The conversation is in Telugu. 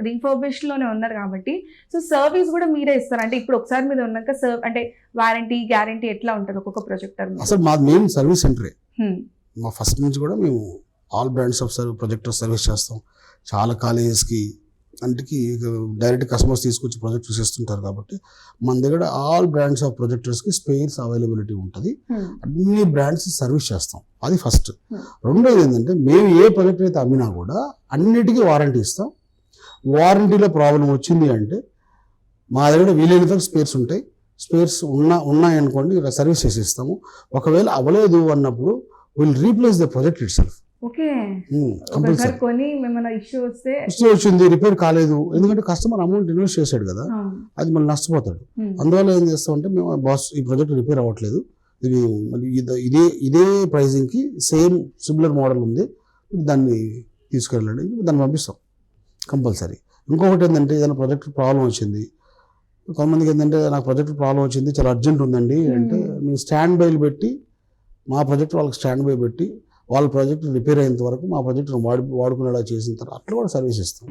రీఫర్బిష్డ్ లోనే ఉన్నారు కాబట్టి సో సర్వీస్ కూడా మీరే ఇస్తారు అంటే ఇప్పుడు ఒకసారి మీద ఉన్నాక అంటే వారంటీ గ్యారంటీ ఎట్లా ఉంటుంది ఒక్కొక్క ప్రొజెక్టర్? అసలు మాది మెయిన్ సర్వీస్ సెంటరే. మా ఫస్ట్ నుంచి కూడా మేము all brands of projector service చేస్తాం. చాలా కాలేజెస్కి అంటికి డైరెక్ట్ కస్టమర్స్ తీసుకొచ్చి ప్రొజెక్టర్స్ ఇస్తుంటారు కాబట్టి మన దగ్గర ఆల్ బ్రాండ్స్ ఆఫ్ ప్రొజెక్టర్స్కి స్పేర్స్ అవైలబిలిటీ ఉంటుంది. అన్ని బ్రాండ్స్ సర్వీస్ చేస్తాం, అది ఫస్ట్. రెండోది ఏంటంటే మేము ఏ ప్రొజెక్టర్ అయితే అమ్మినా కూడా అన్నిటికీ వారంటీ ఇస్తాం. వారంటీలో ప్రాబ్లం వచ్చింది అంటే మా దగ్గర వీలైనంత స్పేర్స్ ఉంటాయి. స్పేర్స్ ఉన్నాయనుకోండి సర్వీస్ చేసి ఇస్తాము. ఒకవేళ అవ్వలేదు అన్నప్పుడు will replace the project it self. Issue వచ్చింది, రిపేర్ కాలేదు, ఎందుకంటే కస్టమర్ అమౌంట్ ఇన్వెస్ట్ చేశాడు కదా, అది మళ్ళీ నష్టపోతాడు. అందువల్ల ఏం చేస్తామంటే మేము బాస్ ఈ ప్రాజెక్ట్ రిపేర్ అవ్వట్లేదు, ఇది మళ్ళీ ఇదే ప్రైజింగ్కి సేమ్ సిమిలర్ మోడల్ ఉంది, దాన్ని తీసుకెళ్ళండి, దాన్ని పంపిస్తాం కంపల్సరీ. ఇంకొకటి ఏంటంటే ఏదైనా ప్రాజెక్ట్ ప్రాబ్లం వచ్చింది, కొంతమందికి ఏంటంటే నాకు ప్రాజెక్ట్ ప్రాబ్లం వచ్చింది చాలా అర్జెంట్ ఉందండి అంటే మేము స్టాండ్ బైలు పెట్టి మా ప్రాజెక్ట్ వాళ్ళకి స్టాండ్ బై పెట్టి వాళ్ళ ప్రాజెక్ట్ రిపేర్ అయ్యేంత వరకు మా ప్రాజెక్ట్ వాడుకునేలా చేసిన తర్వాత అట్లా కూడా సర్వీస్ ఇస్తాం.